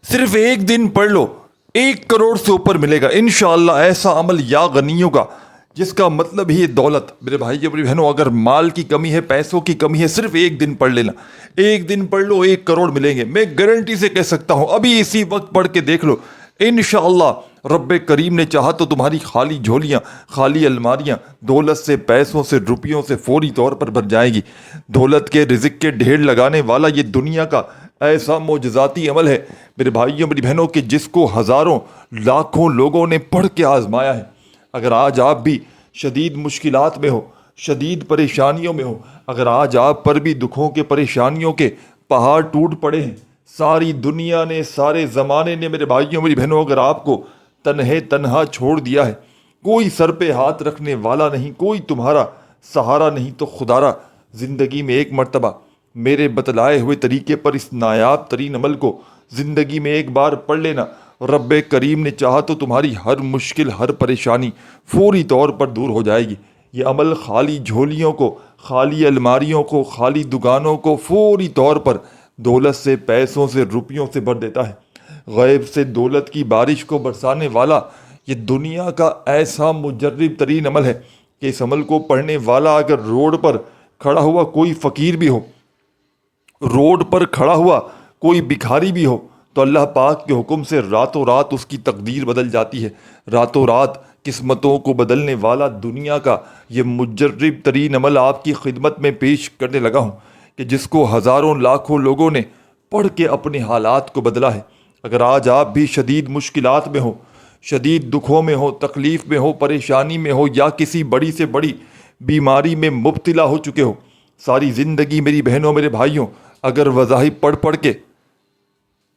صرف ایک دن پڑھ لو، 1 کروڑ سے اوپر ملے گا انشاءاللہ۔ ایسا عمل یا غنیوں کا جس کا مطلب ہی دولت۔ میرے بھائی میری بہنوں، اگر مال کی کمی ہے، پیسوں کی کمی ہے، صرف ایک دن پڑھ لینا، ایک دن پڑھ لو، 1 کروڑ ملیں گے۔ میں گارنٹی سے کہہ سکتا ہوں، ابھی اسی وقت پڑھ کے دیکھ لو، انشاءاللہ رب کریم نے چاہا تو تمہاری خالی جھولیاں، خالی الماریاں دولت سے، پیسوں سے، روپیوں سے فوری طور پر بھر جائیں گی۔ دولت کے، رزق کے ڈھیر لگانے والا یہ دنیا کا ایسا معجزاتی عمل ہے میرے بھائیوں میری بہنوں، کہ جس کو ہزاروں لاکھوں لوگوں نے پڑھ کے آزمایا ہے۔ اگر آج آپ بھی شدید مشکلات میں ہو، شدید پریشانیوں میں ہو، اگر آج آپ پر بھی دکھوں کے، پریشانیوں کے پہاڑ ٹوٹ پڑے ہیں، ساری دنیا نے، سارے زمانے نے میرے بھائیوں میری بہنوں اگر آپ کو تنہا چھوڑ دیا ہے، کوئی سر پہ ہاتھ رکھنے والا نہیں، کوئی تمہارا سہارا نہیں، تو خدارا زندگی میں ایک مرتبہ میرے بتلائے ہوئے طریقے پر اس نایاب ترین عمل کو زندگی میں ایک بار پڑھ لینا۔ رب کریم نے چاہا تو تمہاری ہر مشکل، ہر پریشانی فوری طور پر دور ہو جائے گی۔ یہ عمل خالی جھولیوں کو، خالی الماریوں کو، خالی دکانوں کو فوری طور پر دولت سے، پیسوں سے، روپیوں سے بھر دیتا ہے۔ غیب سے دولت کی بارش کو برسانے والا یہ دنیا کا ایسا مجرب ترین عمل ہے کہ اس عمل کو پڑھنے والا اگر روڈ پر کھڑا ہوا کوئی فقیر بھی ہو، روڈ پر کھڑا ہوا کوئی بھکاری بھی ہو، تو اللہ پاک کے حکم سے راتوں رات اس کی تقدیر بدل جاتی ہے۔ راتوں رات قسمتوں کو بدلنے والا دنیا کا یہ مجرب ترین عمل آپ کی خدمت میں پیش کرنے لگا ہوں، کہ جس کو ہزاروں لاکھوں لوگوں نے پڑھ کے اپنے حالات کو بدلا ہے۔ اگر آج آپ بھی شدید مشکلات میں ہو، شدید دکھوں میں ہو، تکلیف میں ہو، پریشانی میں ہو، یا کسی بڑی سے بڑی بیماری میں مبتلا ہو چکے ہو، ساری زندگی میری بہنوں میرے بھائیوں اگر وظائف پڑھ پڑھ کے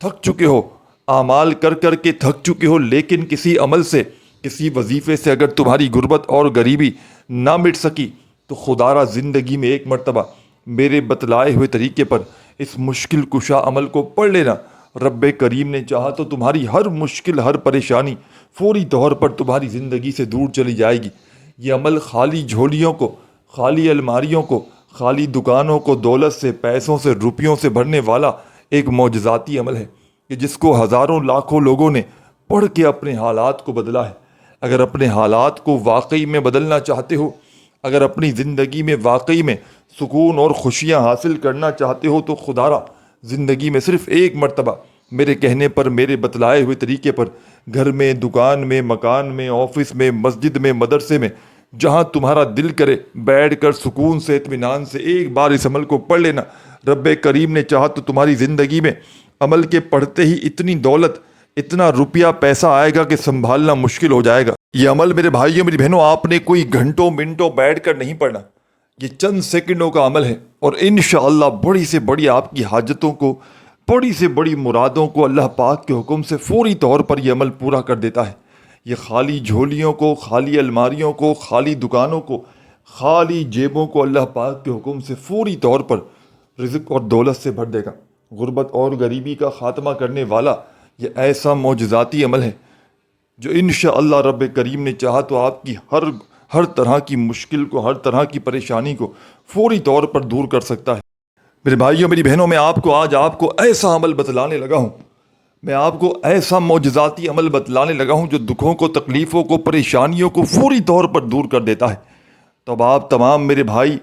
تھک چکے ہو، اعمال کر کر کے تھک چکے ہو، لیکن کسی عمل سے، کسی وظیفے سے اگر تمہاری غربت اور غریبی نہ مٹ سکی، تو خدارا زندگی میں ایک مرتبہ میرے بتلائے ہوئے طریقے پر اس مشکل کشا عمل کو پڑھ لینا۔ رب کریم نے چاہا تو تمہاری ہر مشکل، ہر پریشانی فوری طور پر تمہاری زندگی سے دور چلی جائے گی۔ یہ عمل خالی جھولیوں کو، خالی الماریوں کو، خالی دکانوں کو دولت سے، پیسوں سے، روپیوں سے بھرنے والا ایک معجزاتی عمل ہے، کہ جس کو ہزاروں لاکھوں لوگوں نے پڑھ کے اپنے حالات کو بدلا ہے۔ اگر اپنے حالات کو واقعی میں بدلنا چاہتے ہو، اگر اپنی زندگی میں واقعی میں سکون اور خوشیاں حاصل کرنا چاہتے ہو، تو خدارا زندگی میں صرف ایک مرتبہ میرے کہنے پر، میرے بتلائے ہوئے طریقے پر، گھر میں، دکان میں، مکان میں، آفس میں، مسجد میں، مدرسے میں، جہاں تمہارا دل کرے بیٹھ کر سکون سے، اطمینان سے ایک بار اس عمل کو پڑھ لینا۔ رب کریم نے چاہا تو تمہاری زندگی میں عمل کے پڑھتے ہی اتنی دولت، اتنا روپیہ پیسہ آئے گا کہ سنبھالنا مشکل ہو جائے گا۔ یہ عمل میرے بھائیوں میری بہنوں آپ نے کوئی گھنٹوں منٹوں بیٹھ کر نہیں پڑھنا، یہ چند سیکنڈوں کا عمل ہے، اور انشاءاللہ بڑی سے بڑی آپ کی حاجتوں کو، بڑی سے بڑی مرادوں کو اللہ پاک کے حکم سے فوری طور پر یہ عمل پورا کر دیتا ہے۔ یہ خالی جھولیوں کو، خالی الماریوں کو، خالی دکانوں کو، خالی جیبوں کو اللہ پاک کے حکم سے فوری طور پر رزق اور دولت سے بھر دے گا۔ غربت اور غریبی کا خاتمہ کرنے والا یہ ایسا معجزاتی عمل ہے جو انشاءاللہ رب کریم نے چاہا تو آپ کی ہر طرح کی مشکل کو، ہر طرح کی پریشانی کو فوری طور پر دور کر سکتا ہے۔ میرے بھائیوں میری بہنوں، میں آج آپ کو ایسا عمل بتلانے لگا ہوں، میں آپ کو ایسا معجزاتی عمل بتلانے لگا ہوں جو دکھوں کو، تکلیفوں کو، پریشانیوں کو فوری طور پر دور کر دیتا ہے۔ تو اب آپ تمام میرے بھائی،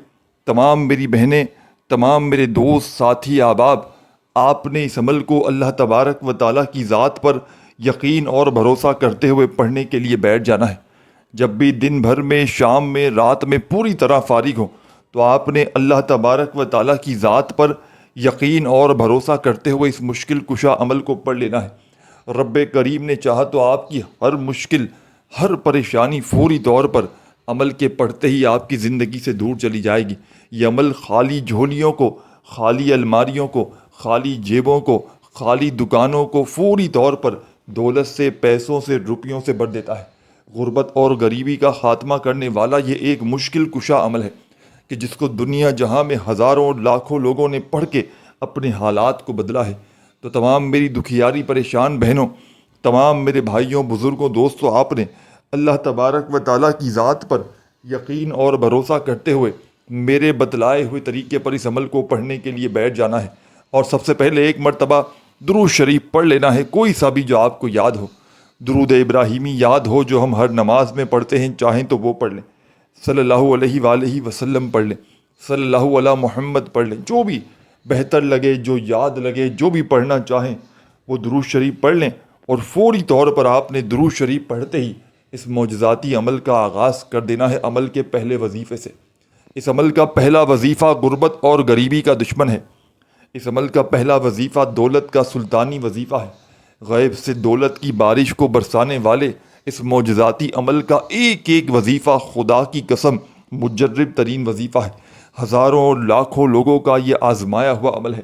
تمام میری بہنیں، تمام میرے دوست، ساتھی، احباب، آپ نے اس عمل کو اللہ تبارک و تعالیٰ کی ذات پر یقین اور بھروسہ کرتے ہوئے پڑھنے کے لیے بیٹھ جانا ہے۔ جب بھی دن بھر میں، شام میں، رات میں پوری طرح فارغ ہو، تو آپ نے اللہ تبارک و تعالیٰ کی ذات پر یقین اور بھروسہ کرتے ہوئے اس مشکل کشا عمل کو پڑھ لینا ہے۔ رب کریم نے چاہا تو آپ کی ہر مشکل، ہر پریشانی فوری طور پر عمل کے پڑھتے ہی آپ کی زندگی سے دور چلی جائے گی۔ یہ عمل خالی جھولیوں کو، خالی الماریوں کو، خالی جیبوں کو، خالی دکانوں کو فوری طور پر دولت سے، پیسوں سے، روپیوں سے بھر دیتا ہے۔ غربت اور غریبی کا خاتمہ کرنے والا یہ ایک مشکل کشا عمل ہے، کہ جس کو دنیا جہاں میں ہزاروں لاکھوں لوگوں نے پڑھ کے اپنے حالات کو بدلا ہے۔ تو تمام میری دکھیاری پریشان بہنوں، تمام میرے بھائیوں، بزرگوں، دوستوں، آپ نے اللہ تبارک و تعالیٰ کی ذات پر یقین اور بھروسہ کرتے ہوئے میرے بتلائے ہوئے طریقے پر اس عمل کو پڑھنے کے لیے بیٹھ جانا ہے، اور سب سے پہلے ایک مرتبہ درود شریف پڑھ لینا ہے، کوئی سا بھی جو آپ کو یاد ہو، درود ابراہیمی یاد ہو جو ہم ہر نماز میں پڑھتے ہیں، چاہیں تو وہ پڑھ لیں، صلی اللہ علیہ وآلہ وسلم پڑھ لیں، صلی اللہ علیہ محمد پڑھ لیں، جو بھی بہتر لگے، جو یاد لگے، جو بھی پڑھنا چاہیں وہ درود شریف پڑھ لیں، اور فوری طور پر آپ نے درود شریف پڑھتے ہی اس معجزاتی عمل کا آغاز کر دینا ہے عمل کے پہلے وظیفے سے۔ اس عمل کا پہلا وظیفہ غربت اور غریبی کا دشمن ہے۔ اس عمل کا پہلا وظیفہ دولت کا سلطانی وظیفہ ہے۔ غیب سے دولت کی بارش کو برسانے والے اس معجزاتی عمل کا ایک ایک وظیفہ خدا کی قسم مجرب ترین وظیفہ ہے۔ ہزاروں اور لاکھوں لوگوں کا یہ آزمایا ہوا عمل ہے۔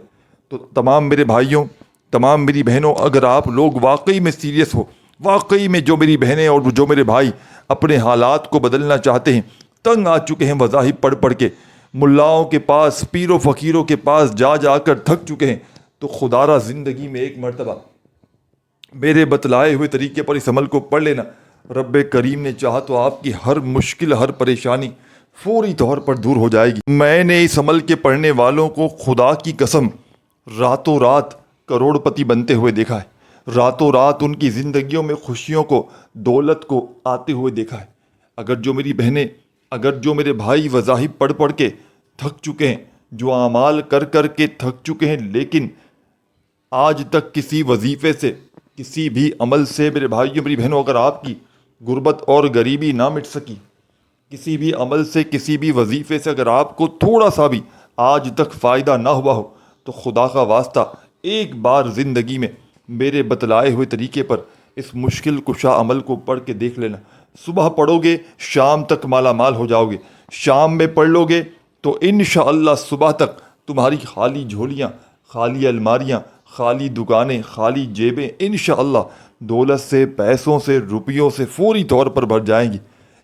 تو تمام میرے بھائیوں، تمام میری بہنوں، اگر آپ لوگ واقعی میں سیریس ہو، واقعی میں جو میری بہنیں اور جو میرے بھائی اپنے حالات کو بدلنا چاہتے ہیں، تنگ آ چکے ہیں مذاہب پڑھ پڑھ کے، ملاؤں کے پاس، پیر و فقیروں کے پاس جا جا کر تھک چکے ہیں، تو خدا را زندگی میں ایک مرتبہ میرے بتلائے ہوئے طریقے پر اس عمل کو پڑھ لینا۔ رب کریم نے چاہا تو آپ کی ہر مشکل، ہر پریشانی فوری طور پر دور ہو جائے گی۔ میں نے اس عمل کے پڑھنے والوں کو خدا کی قسم راتوں رات کروڑ پتی بنتے ہوئے دیکھا ہے، راتوں رات ان کی زندگیوں میں خوشیوں کو، دولت کو آتے ہوئے دیکھا ہے۔ اگر جو میری بہنیں، اگر جو میرے بھائی وظائف پڑھ پڑھ کے تھک چکے ہیں، جو اعمال کر کر کے تھک چکے ہیں، لیکن آج تک کسی وظیفے سے، کسی بھی عمل سے، میرے بھائیوں میری بہنوں، اگر آپ کی غربت اور غریبی نہ مٹ سکی، کسی بھی عمل سے، کسی بھی وظیفے سے اگر آپ کو تھوڑا سا بھی آج تک فائدہ نہ ہوا ہو، تو خدا کا واسطہ ایک بار زندگی میں میرے بتلائے ہوئے طریقے پر اس مشکل کشا عمل کو پڑھ کے دیکھ لینا۔ صبح پڑھو گے، شام تک مالا مال ہو جاؤ گے۔ شام میں پڑھ لو گے تو انشاءاللہ صبح تک تمہاری خالی جھولیاں، خالی الماریاں، خالی دکانیں، خالی جیبیں انشاءاللہ دولت سے، پیسوں سے، روپیوں سے فوری طور پر بھر جائیں گی۔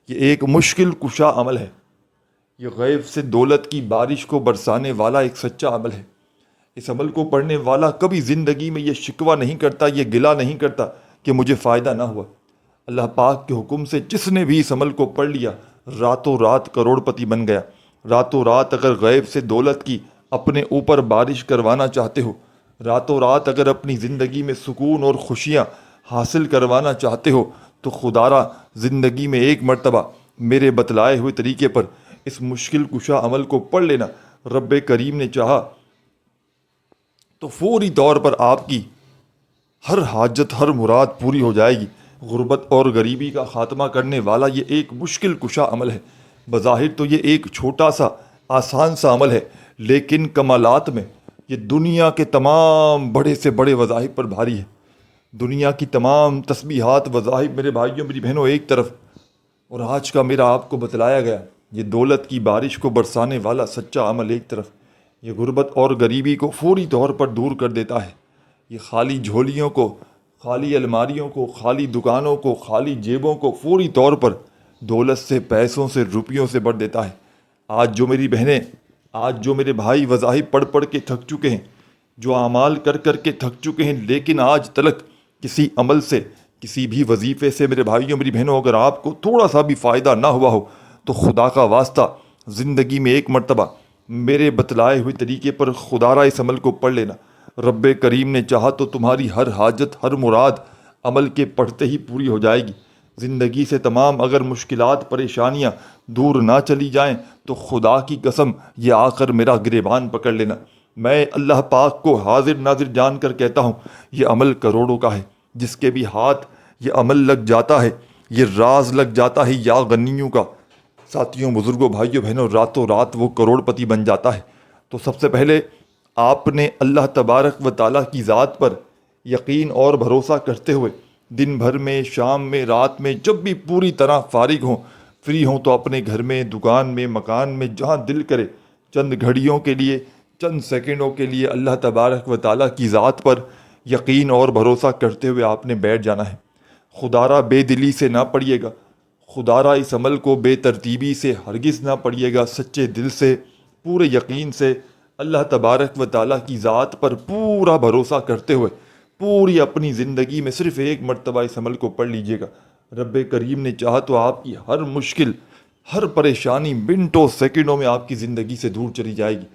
یہ ایک مشکل کشا عمل ہے۔ یہ غیب سے دولت کی بارش کو برسانے والا ایک سچا عمل ہے۔ اس عمل کو پڑھنے والا کبھی زندگی میں یہ شکوہ نہیں کرتا، یہ گلہ نہیں کرتا کہ مجھے فائدہ نہ ہوا۔ اللہ پاک کے حکم سے جس نے بھی اس عمل کو پڑھ لیا، راتوں رات کروڑ پتی بن گیا۔ راتوں رات اگر غیب سے دولت کی اپنے اوپر بارش کروانا چاہتے ہو، راتوں رات اگر اپنی زندگی میں سکون اور خوشیاں حاصل کروانا چاہتے ہو، تو خدا را زندگی میں ایک مرتبہ میرے بتلائے ہوئے طریقے پر اس مشکل کشا عمل کو پڑھ لینا۔ رب کریم نے چاہا تو فوری طور پر آپ کی ہر حاجت، ہر مراد پوری ہو جائے گی۔ غربت اور غریبی کا خاتمہ کرنے والا یہ ایک مشکل کشا عمل ہے۔ بظاہر تو یہ ایک چھوٹا سا آسان سا عمل ہے، لیکن کمالات میں یہ دنیا کے تمام بڑے سے بڑے وظائف پر بھاری ہے۔ دنیا کی تمام تسبیحات، وظائف میرے بھائیوں میری بہنوں ایک طرف، اور آج کا میرا آپ کو بتلایا گیا یہ دولت کی بارش کو برسانے والا سچا عمل ایک طرف، یہ غربت اور غریبی کو فوری طور پر دور کر دیتا ہے۔ یہ خالی جھولیوں کو، خالی الماریوں کو، خالی دکانوں کو، خالی جیبوں کو فوری طور پر دولت سے، پیسوں سے، روپیوں سے بھر دیتا ہے۔ آج جو میری بہنیں، آج جو میرے بھائی وظائف پڑھ پڑھ کے تھک چکے ہیں، جو اعمال کر کر کے تھک چکے ہیں، لیکن آج تلک کسی عمل سے، کسی بھی وظیفے سے میرے بھائیوں میری بہنوں اگر آپ کو تھوڑا سا بھی فائدہ نہ ہوا ہو، تو خدا کا واسطہ زندگی میں ایک مرتبہ میرے بتلائے ہوئے طریقے پر خدا را اس عمل کو پڑھ لینا۔ رب کریم نے چاہا تو تمہاری ہر حاجت، ہر مراد عمل کے پڑھتے ہی پوری ہو جائے گی۔ زندگی سے تمام اگر مشکلات، پریشانیاں دور نہ چلی جائیں تو خدا کی قسم یہ آ کر میرا گریبان پکڑ لینا۔ میں اللہ پاک کو حاضر ناظر جان کر کہتا ہوں، یہ عمل کروڑوں کا ہے۔ جس کے بھی ہاتھ یہ عمل لگ جاتا ہے، یہ راز لگ جاتا ہے یا غنیوں کا، ساتھیوں، بزرگوں، بھائیوں، بہنوں، راتوں رات وہ کروڑ پتی بن جاتا ہے۔ تو سب سے پہلے آپ نے اللہ تبارک و تعالیٰ کی ذات پر یقین اور بھروسہ کرتے ہوئے دن بھر میں، شام میں، رات میں، جب بھی پوری طرح فارغ ہوں، فری ہوں، تو اپنے گھر میں، دکان میں، مکان میں، جہاں دل کرے چند گھڑیوں کے لیے، چند سیکنڈوں کے لیے اللہ تبارک و تعالیٰ کی ذات پر یقین اور بھروسہ کرتے ہوئے آپ نے بیٹھ جانا ہے۔ خدا را بے دلی سے نہ پڑھیے گا، خدا را اس عمل کو بے ترتیبی سے ہرگز نہ پڑھیے گا، سچے دل سے، پورے یقین سے، اللہ تبارک و تعالیٰ کی ذات پر پورا بھروسہ کرتے ہوئے پوری اپنی زندگی میں صرف ایک مرتبہ اس عمل کو پڑھ لیجئے گا۔ رب کریم نے چاہا تو آپ کی ہر مشکل، ہر پریشانی منٹوں سیکنڈوں میں آپ کی زندگی سے دور چلی جائے گی۔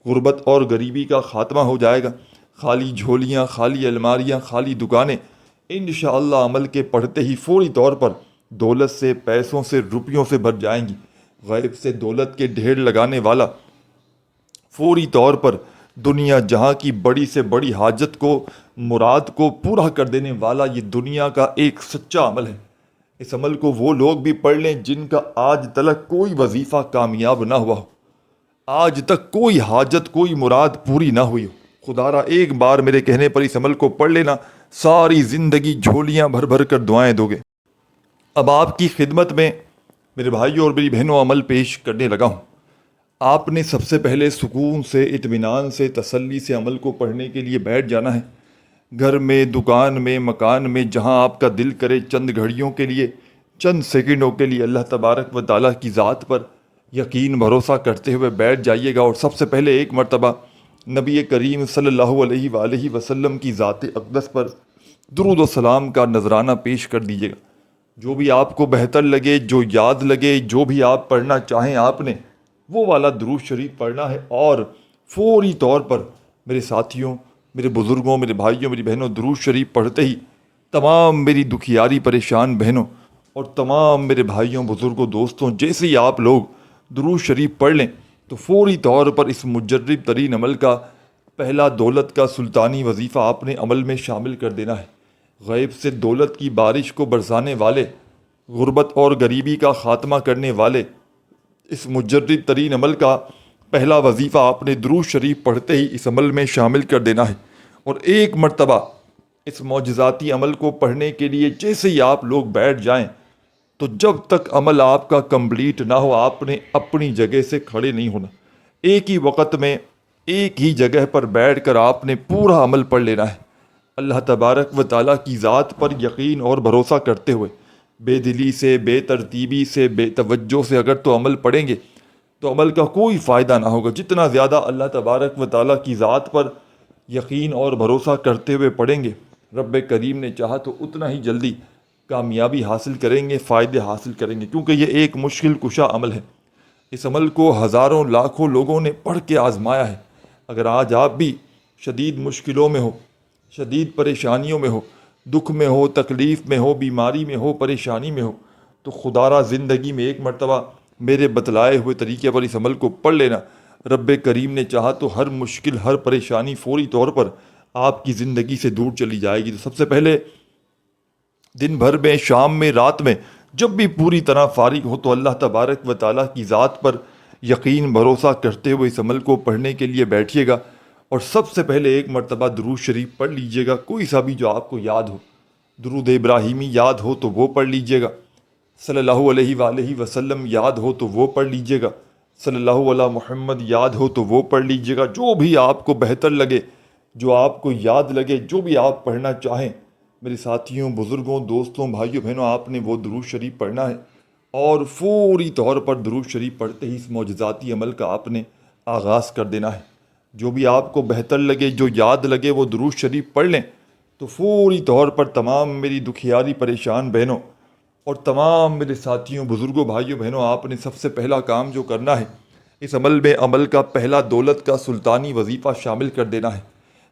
غربت اور غریبی کا خاتمہ ہو جائے گا، خالی جھولیاں، خالی الماریاں، خالی دکانیں انشاءاللہ عمل کے پڑھتے ہی فوری طور پر دولت سے، پیسوں سے، روپیوں سے بھر جائیں گی۔ غیب سے دولت کے ڈھیر لگانے والا، فوری طور پر دنیا جہاں کی بڑی سے بڑی حاجت کو، مراد کو پورا کر دینے والا یہ دنیا کا ایک سچا عمل ہے۔ اس عمل کو وہ لوگ بھی پڑھ لیں جن کا آج تلک کوئی وظیفہ کامیاب نہ ہوا ہو، آج تک کوئی حاجت، کوئی مراد پوری نہ ہوئی ہو۔ خدا را ایک بار میرے کہنے پر اس عمل کو پڑھ لینا، ساری زندگی جھولیاں بھر بھر کر دعائیں دو گے۔ اب آپ کی خدمت میں میرے بھائیوں اور میری بہنوں عمل پیش کرنے لگا ہوں۔ آپ نے سب سے پہلے سکون سے، اطمینان سے، تسلی سے عمل کو پڑھنے کے لیے بیٹھ جانا ہے۔ گھر میں، دکان میں، مکان میں، جہاں آپ کا دل کرے چند گھڑیوں کے لیے، چند سیکنڈوں کے لیے اللہ تبارک و تعالیٰ کی ذات پر یقین بھروسہ کرتے ہوئے بیٹھ جائیے گا، اور سب سے پہلے ایک مرتبہ نبی کریم صلی اللہ علیہ وآلہ وسلم کی ذات اقدس پر درود و سلام کا نذرانہ پیش کر دیجیے گا۔ جو بھی آپ کو بہتر لگے، جو یاد لگے، جو بھی آپ پڑھنا چاہیں، آپ نے وہ والا درود شریف پڑھنا ہے، اور فوری طور پر میرے ساتھیوں، میرے بزرگوں، میرے بھائیوں، میری بہنوں، درود شریف پڑھتے ہی تمام میری دکھیاری پریشان بہنوں اور تمام میرے بھائیوں، بزرگوں، دوستوں، جیسے ہی آپ لوگ درود شریف پڑھ لیں تو فوری طور پر اس مجرب ترین عمل کا پہلا دولت کا سلطانی وظیفہ آپ نے عمل میں شامل کر دینا ہے۔ غیب سے دولت کی بارش کو برسانے والے، غربت اور غریبی کا خاتمہ کرنے والے اس مجرب ترین عمل کا پہلا وظیفہ آپ نے درود شریف پڑھتے ہی اس عمل میں شامل کر دینا ہے، اور ایک مرتبہ اس معجزاتی عمل کو پڑھنے کے لیے جیسے ہی آپ لوگ بیٹھ جائیں تو جب تک عمل آپ کا کمپلیٹ نہ ہو آپ نے اپنی جگہ سے کھڑے نہیں ہونا۔ ایک ہی وقت میں ایک ہی جگہ پر بیٹھ کر آپ نے پورا عمل پڑھ لینا ہے، اللہ تبارک و تعالیٰ کی ذات پر یقین اور بھروسہ کرتے ہوئے، بے دلی سے، بے ترتیبی سے، بے توجہ سے اگر تو عمل پڑھیں گے تو عمل کا کوئی فائدہ نہ ہوگا۔ جتنا زیادہ اللہ تبارک و تعالیٰ کی ذات پر یقین اور بھروسہ کرتے ہوئے پڑھیں گے، رب کریم نے چاہا تو اتنا ہی جلدی کامیابی حاصل کریں گے، فائدے حاصل کریں گے، کیونکہ یہ ایک مشکل کشا عمل ہے۔ اس عمل کو ہزاروں لاکھوں لوگوں نے پڑھ کے آزمایا ہے۔ اگر آج آپ بھی شدید مشکلوں میں ہو، شدید پریشانیوں میں ہو، دکھ میں ہو، تکلیف میں ہو، بیماری میں ہو، پریشانی میں ہو، تو خدا را زندگی میں ایک مرتبہ میرے بتلائے ہوئے طریقے پر اس عمل کو پڑھ لینا۔ رب کریم نے چاہا تو ہر مشکل، ہر پریشانی فوری طور پر آپ کی زندگی سے دور چلی جائے گی۔ تو سب سے پہلے دن بھر میں، شام میں، رات میں، جب بھی پوری طرح فارغ ہو تو اللہ تبارک و تعالیٰ کی ذات پر یقین بھروسہ کرتے ہوئے اس عمل کو پڑھنے کے لیے بیٹھیے گا، اور سب سے پہلے ایک مرتبہ درود شریف پڑھ لیجئے گا، کوئی سا بھی جو آپ کو یاد ہو۔ درود ابراہیمی یاد ہو تو وہ پڑھ لیجئے گا، صلی اللہ علیہ وآلہ وسلم یاد ہو تو وہ پڑھ لیجئے گا، صلی اللہ علیہ محمد یاد ہو تو وہ پڑھ لیجئے گا۔ جو بھی آپ کو بہتر لگے، جو آپ کو یاد لگے، جو بھی آپ پڑھنا چاہیں، میرے ساتھیوں، بزرگوں، دوستوں، بھائیوں، بہنوں، آپ نے وہ درود شریف پڑھنا ہے، اور فوری طور پر درود شریف پڑھتے ہی اس معجزاتی عمل کا آپ نے آغاز کر دینا ہے۔ جو بھی آپ کو بہتر لگے، جو یاد لگے، وہ درود شریف پڑھ لیں تو فوری طور پر تمام میری دکھیاری پریشان بہنوں اور تمام میرے ساتھیوں، بزرگوں، بھائیوں، بہنوں، آپ نے سب سے پہلا کام جو کرنا ہے، اس عمل میں عمل کا پہلا دولت کا سلطانی وظیفہ شامل کر دینا ہے۔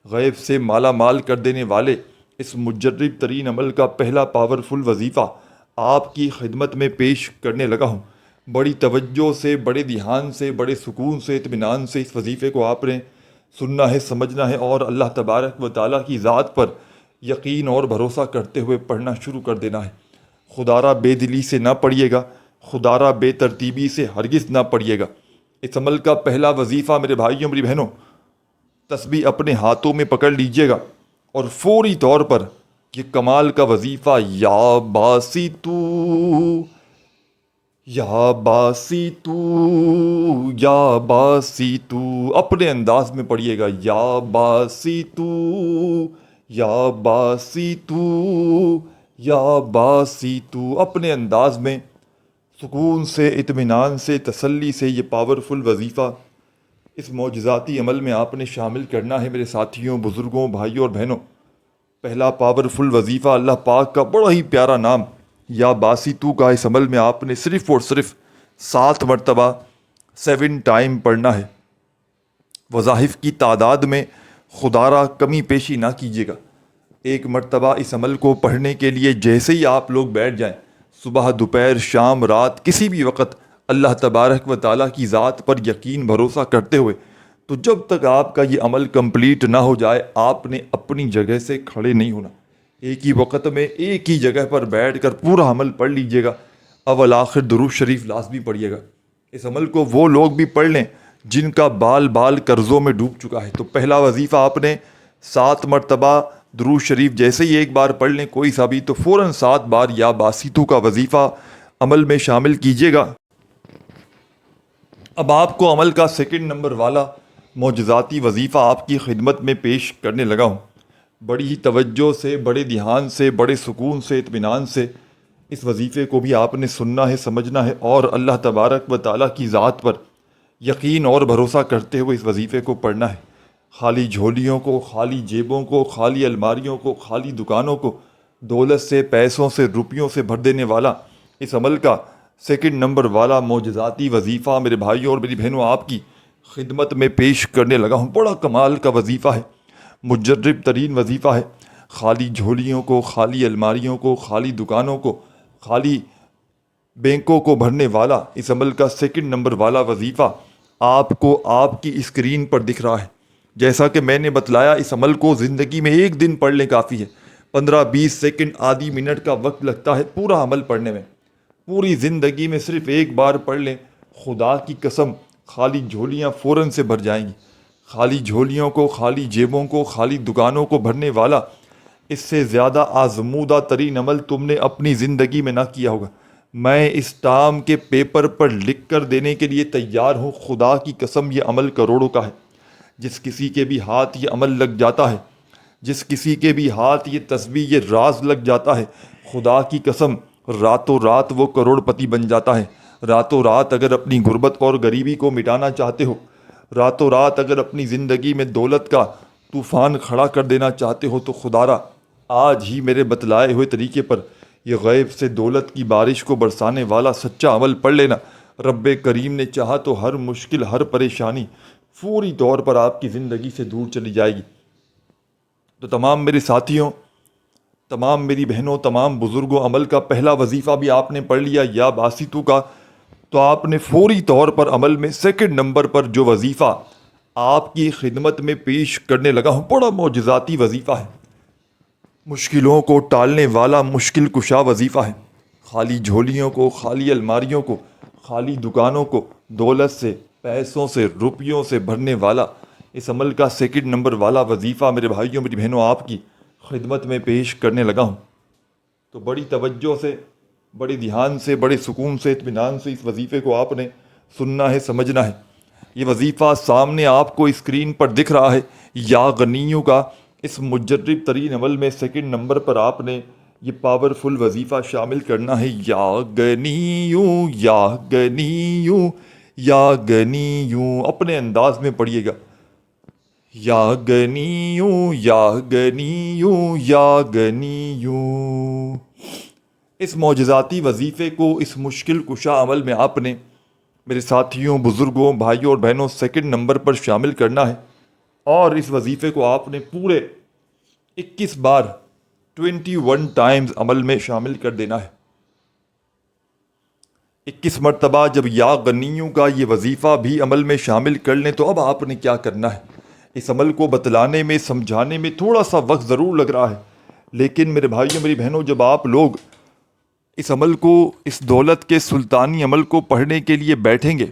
غیب سے مالا مال کر دینے والے اس مجرب ترین عمل کا پہلا پاورفل وظیفہ آپ کی خدمت میں پیش کرنے لگا ہوں۔ بڑی توجہ سے، بڑے دھیان سے، بڑے سکون سے، اطمینان سے اس وظیفے کو آپ نے سننا ہے، سمجھنا ہے، اور اللہ تبارک و تعالیٰ کی ذات پر یقین اور بھروسہ کرتے ہوئے پڑھنا شروع کر دینا ہے۔ خدا را بے دلی سے نہ پڑھیے گا، خدا را بے ترتیبی سے ہرگز نہ پڑھیے گا۔ اس عمل کا پہلا وظیفہ میرے بھائیوں، میری بہنوں، تسبیح اپنے ہاتھوں میں پکڑ لیجئے گا، اور فوری طور پر یہ کمال کا وظیفہ یا باسی تو، یا باسی تو، یا باسی تو، اپنے انداز میں پڑھیے گا، یا باسی تو، یا باسی تو، یا باسی تو، اپنے انداز میں سکون سے، اطمینان سے، تسلی سے یہ پاورفل وظیفہ اس معجزاتی عمل میں آپ نے شامل کرنا ہے۔ میرے ساتھیوں، بزرگوں، بھائیوں اور بہنوں، پہلا پاورفل وظیفہ اللہ پاک کا بڑا ہی پیارا نام یا باسیتو کا اس عمل میں آپ نے صرف اور صرف 7 مرتبہ 7 ٹائم پڑھنا ہے۔ وظائف کی تعداد میں خدا را کمی پیشی نہ کیجیے گا۔ ایک مرتبہ اس عمل کو پڑھنے کے لیے جیسے ہی آپ لوگ بیٹھ جائیں، صبح دوپہر شام رات کسی بھی وقت اللہ تبارک و تعالیٰ کی ذات پر یقین بھروسہ کرتے ہوئے، تو جب تک آپ کا یہ عمل کمپلیٹ نہ ہو جائے آپ نے اپنی جگہ سے کھڑے نہیں ہونا۔ ایک ہی وقت میں ایک ہی جگہ پر بیٹھ کر پورا عمل پڑھ لیجئے گا۔ اول آخر درود شریف لازمی پڑھیے گا۔ اس عمل کو وہ لوگ بھی پڑھ لیں جن کا بال بال قرضوں میں ڈوب چکا ہے۔ تو پہلا وظیفہ آپ نے 7 مرتبہ درود شریف جیسے ہی ایک بار پڑھ لیں کوئی سا بھی، تو فوراً 7 بار یا باسیتو کا وظیفہ عمل میں شامل کیجیے گا۔ اب آپ کو عمل کا سیکنڈ نمبر والا معجزاتی وظیفہ آپ کی خدمت میں پیش کرنے لگا ہوں۔ بڑی ہی توجہ سے، بڑے دھیان سے، بڑے سکون سے، اطمینان سے اس وظیفے کو بھی آپ نے سننا ہے، سمجھنا ہے، اور اللہ تبارک و تعالیٰ کی ذات پر یقین اور بھروسہ کرتے ہوئے اس وظیفے کو پڑھنا ہے۔ خالی جھولیوں کو، خالی جیبوں کو، خالی الماریوں کو، خالی دکانوں کو دولت سے، پیسوں سے، روپیوں سے بھر دینے والا اس عمل کا سیکنڈ نمبر والا معجزاتی وظیفہ میرے بھائیوں اور میری بہنوں آپ کی خدمت میں پیش کرنے لگا ہوں۔ بڑا کمال کا وظیفہ ہے، مجرب ترین وظیفہ ہے۔ خالی جھولیوں کو، خالی الماریوں کو، خالی دکانوں کو، خالی بینکوں کو بھرنے والا اس عمل کا سیکنڈ نمبر والا وظیفہ آپ کو آپ کی اسکرین پر دکھ رہا ہے۔ جیسا کہ میں نے بتلایا اس عمل کو زندگی میں ایک دن پڑھ لیں کافی ہے۔ 15-20 سیکنڈ، آدھی منٹ کا وقت لگتا ہے پورا عمل پڑھنے میں۔ پوری زندگی میں صرف ایک بار پڑھ لیں، خدا کی قسم خالی جھولیاں فوراً سے بھر جائیں گی۔ خالی جھولیوں کو، خالی جیبوں کو، خالی دکانوں کو بھرنے والا اس سے زیادہ آزمودہ ترین عمل تم نے اپنی زندگی میں نہ کیا ہوگا۔ میں اس ٹام کے پیپر پر لکھ کر دینے کے لیے تیار ہوں، خدا کی قسم یہ عمل کروڑوں کا ہے۔ جس کسی کے بھی ہاتھ یہ عمل لگ جاتا ہے، جس کسی کے بھی ہاتھ یہ تسبیح، یہ راز لگ جاتا ہے، خدا کی قسم راتوں رات وہ کروڑ پتی بن جاتا ہے۔ راتوں رات اگر اپنی غربت اور غریبی کو مٹانا چاہتے ہو، راتوں رات اگر اپنی زندگی میں دولت کا طوفان کھڑا کر دینا چاہتے ہو، تو خدارا آج ہی میرے بتلائے ہوئے طریقے پر یہ غیب سے دولت کی بارش کو برسانے والا سچا عمل پڑھ لینا۔ رب کریم نے چاہا تو ہر مشکل، ہر پریشانی فوری طور پر آپ کی زندگی سے دور چلی جائے گی۔ تو تمام میرے ساتھیوں، تمام میری بہنوں، تمام بزرگوں، عمل کا پہلا وظیفہ بھی آپ نے پڑھ لیا یا باسیتو کا، تو آپ نے فوری طور پر عمل میں سیکنڈ نمبر پر جو وظیفہ آپ کی خدمت میں پیش کرنے لگا ہوں، بڑا معجزاتی وظیفہ ہے، مشکلوں کو ٹالنے والا مشکل کشا وظیفہ ہے۔ خالی جھولیوں کو، خالی الماریوں کو، خالی دکانوں کو دولت سے، پیسوں سے، روپیوں سے بھرنے والا اس عمل کا سیکنڈ نمبر والا وظیفہ میرے بھائیوں، میری بہنوں آپ کی خدمت میں پیش کرنے لگا ہوں۔ تو بڑی توجہ سے، بڑے دھیان سے، بڑے سکون سے، اطمینان سے اس وظیفے کو آپ نے سننا ہے، سمجھنا ہے۔ یہ وظیفہ سامنے آپ کو اسکرین پر دکھ رہا ہے، یا غنیوں کا اس مجرب ترین عمل میں سیکنڈ نمبر پر آپ نے یہ پاورفل وظیفہ شامل کرنا ہے۔ یا غنیوں، یا غنیوں، یا غنیوں، اپنے انداز میں پڑھیے گا۔ یا غنیوں، یا غنیوں، یا غنیوں۔ اس معجزاتی وظیفے کو، اس مشکل کشا عمل میں آپ نے میرے ساتھیوں، بزرگوں، بھائیوں اور بہنوں سیکنڈ نمبر پر شامل کرنا ہے، اور اس وظیفے کو آپ نے پورے 21 بار 21 ٹائمز عمل میں شامل کر دینا ہے۔ 21 مرتبہ جب یا غنیوں کا یہ وظیفہ بھی عمل میں شامل کر لیں، تو اب آپ نے کیا کرنا ہے۔ اس عمل کو بتلانے میں، سمجھانے میں تھوڑا سا وقت ضرور لگ رہا ہے، لیکن میرے بھائیوں، میری بہنوں، جب آپ لوگ اس عمل کو، اس دولت کے سلطانی عمل کو پڑھنے کے لیے بیٹھیں گے،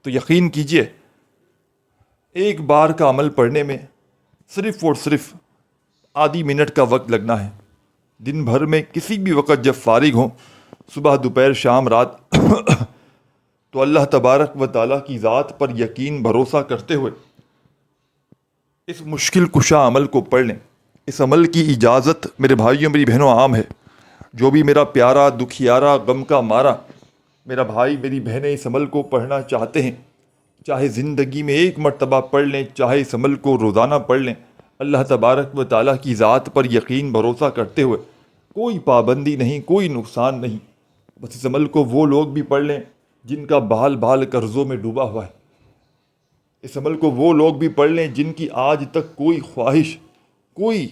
تو یقین کیجئے ایک بار کا عمل پڑھنے میں صرف اور صرف آدھی منٹ کا وقت لگنا ہے۔ دن بھر میں کسی بھی وقت جب فارغ ہوں، صبح دوپہر شام رات، تو اللہ تبارک و تعالیٰ کی ذات پر یقین بھروسہ کرتے ہوئے اس مشکل کشا عمل کو پڑھ لیں۔ اس عمل کی اجازت میرے بھائیوں، میری بہنوں عام ہے۔ جو بھی میرا پیارا، دکھیارا، غم کا مارا میرا بھائی، میری بہنیں اس عمل کو پڑھنا چاہتے ہیں، چاہے زندگی میں ایک مرتبہ پڑھ لیں، چاہے اس عمل کو روزانہ پڑھ لیں، اللہ تبارک و تعالیٰ کی ذات پر یقین بھروسہ کرتے ہوئے، کوئی پابندی نہیں، کوئی نقصان نہیں۔ بس اس عمل کو وہ لوگ بھی پڑھ لیں جن کا بال بال قرضوں میں ڈوبا ہوا ہے۔ اس عمل کو وہ لوگ بھی پڑھ لیں جن کی آج تک کوئی خواہش، کوئی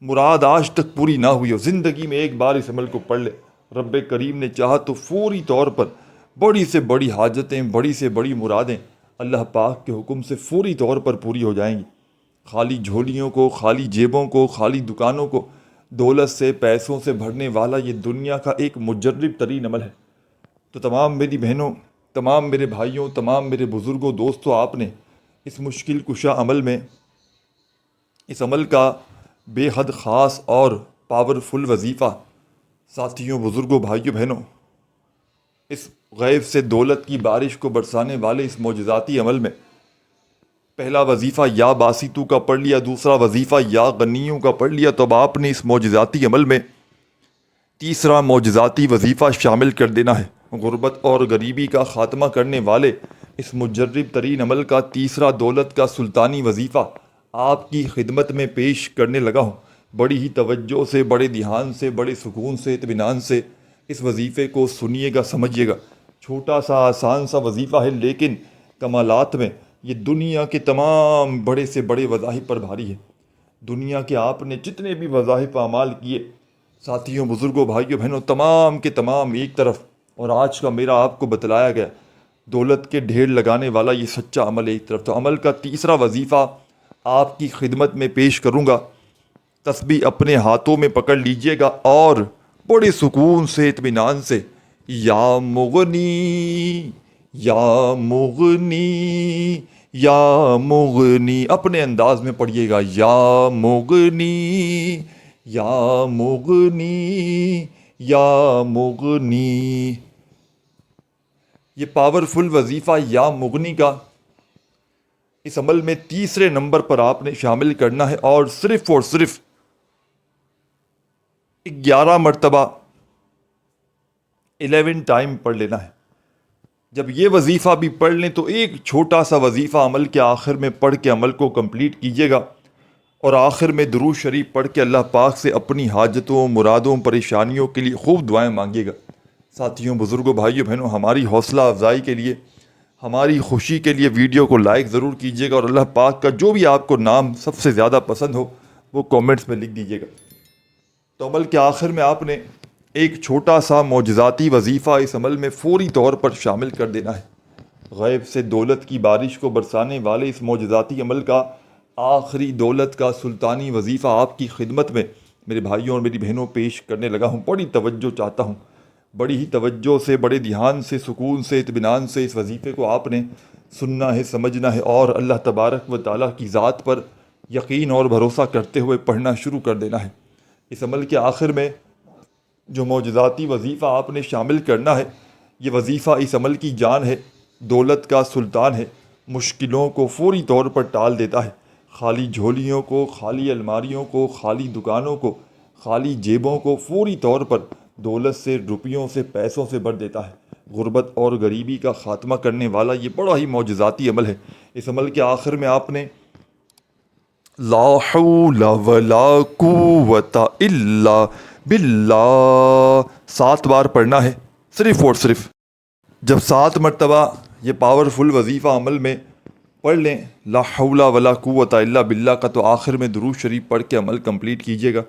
مراد آج تک پوری نہ ہوئی ہو، زندگی میں ایک بار اس عمل کو پڑھ لے، رب کریم نے چاہا تو فوری طور پر بڑی سے بڑی حاجتیں، بڑی سے بڑی مرادیں اللہ پاک کے حکم سے فوری طور پر پوری ہو جائیں گی۔ خالی جھولیوں کو، خالی جیبوں کو، خالی دکانوں کو دولت سے، پیسوں سے بھرنے والا یہ دنیا کا ایک مجرب ترین عمل ہے۔ تو تمام میری بہنوں، تمام میرے بھائیوں، تمام میرے بزرگوں، دوستوں، آپ نے اس مشکل کشا عمل میں، اس عمل کا بے حد خاص اور پاورفل وظیفہ، ساتھیوں، بزرگوں، بھائیوں، بہنوں، اس غیب سے دولت کی بارش کو برسانے والے اس معجزاتی عمل میں پہلا وظیفہ یا باسطو کا پڑھ لیا، دوسرا وظیفہ یا غنیوں کا پڑھ لیا، تو اب آپ نے اس معجزاتی عمل میں تیسرا معجزاتی وظیفہ شامل کر دینا ہے۔ غربت اور غریبی کا خاتمہ کرنے والے اس مجرب ترین عمل کا تیسرا دولت کا سلطانی وظیفہ آپ کی خدمت میں پیش کرنے لگا ہوں۔ بڑی ہی توجہ سے، بڑے دھیان سے، بڑے سکون سے، اطمینان سے اس وظیفے کو سنیے گا، سمجھیے گا۔ چھوٹا سا آسان سا وظیفہ ہے، لیکن کمالات میں یہ دنیا کے تمام بڑے سے بڑے وظائف پر بھاری ہے۔ دنیا کے آپ نے جتنے بھی وظائف اعمال کیے، ساتھیوں، بزرگوں، بھائیوں، بہنوں، تمام کے تمام ایک طرف، اور آج کا میرا آپ کو بتلایا گیا دولت کے ڈھیر لگانے والا یہ سچا عمل ایک طرف۔ تو عمل کا تیسرا وظیفہ آپ کی خدمت میں پیش کروں گا۔ تسبیح اپنے ہاتھوں میں پکڑ لیجئے گا اور بڑے سکون سے، اطمینان سے یا مغنی، یا مغنی، یا مغنی اپنے انداز میں پڑھیے گا، یا مغنی، یا مغنی، یا مغنی۔ یہ پاورفل وظیفہ یا مغنی کا اس عمل میں تیسرے نمبر پر آپ نے شامل کرنا ہے، اور صرف 11 مرتبہ 11 ٹائم پڑھ لینا ہے۔ جب یہ وظیفہ بھی پڑھ لیں تو ایک چھوٹا سا وظیفہ عمل کے آخر میں پڑھ کے عمل کو کمپلیٹ کیجیے گا، اور آخر میں درود شریف پڑھ کے اللہ پاک سے اپنی حاجتوں، مرادوں، پریشانیوں کے لیے خوب دعائیں مانگیے گا۔ ساتھیوں، بزرگوں، بھائیوں، بہنوں، ہماری حوصلہ افزائی کے لیے، ہماری خوشی کے لیے ویڈیو کو لائک ضرور کیجیے گا، اور اللہ پاک کا جو بھی آپ کو نام سب سے زیادہ پسند ہو وہ کامنٹس میں لکھ دیجیے گا۔ تو عمل کے آخر میں آپ نے ایک چھوٹا سا معجزاتی وظیفہ اس عمل میں فوری طور پر شامل کر دینا ہے۔ غیب سے دولت کی بارش کو برسانے والے اس معجزاتی عمل کا آخری دولت کا سلطانی وظیفہ آپ کی خدمت میں میرے بھائیوں اور میری بہنوں پیش کرنے لگا ہوں۔ بڑی توجہ چاہتا ہوں، بڑی ہی توجہ سے، بڑے دھیان سے، سکون سے، اطمینان سے اس وظیفے کو آپ نے سننا ہے، سمجھنا ہے، اور اللہ تبارک و تعالیٰ کی ذات پر یقین اور بھروسہ کرتے ہوئے پڑھنا شروع کر دینا ہے۔ اس عمل کے آخر میں جو معجزاتی وظیفہ آپ نے شامل کرنا ہے، یہ وظیفہ اس عمل کی جان ہے، دولت کا سلطان ہے، مشکلوں کو فوری طور پر ٹال دیتا ہے، خالی جھولیوں کو، خالی الماریوں کو، خالی دکانوں کو، خالی جیبوں کو فوری طور پر دولت سے، روپیوں سے، پیسوں سے بھر دیتا ہے۔ غربت اور غریبی کا خاتمہ کرنے والا یہ بڑا ہی معجزاتی عمل ہے۔ اس عمل کے آخر میں آپ نے لا حول ولا قوت الا باللہ 7 بار پڑھنا ہے، صرف اور صرف۔ جب 7 مرتبہ یہ پاورفل وظیفہ عمل میں پڑھ لیں لا حول ولا قوت الا باللہ کا، تو آخر میں درود شریف پڑھ کے عمل کمپلیٹ کیجیے گا۔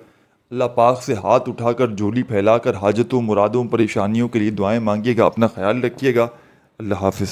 اللہ پاک سے ہاتھ اٹھا کر، جھولی پھیلا کر حاجتوں، مرادوں، پریشانیوں کے لیے دعائیں مانگیے گا۔ اپنا خیال رکھیے گا۔ اللہ حافظ۔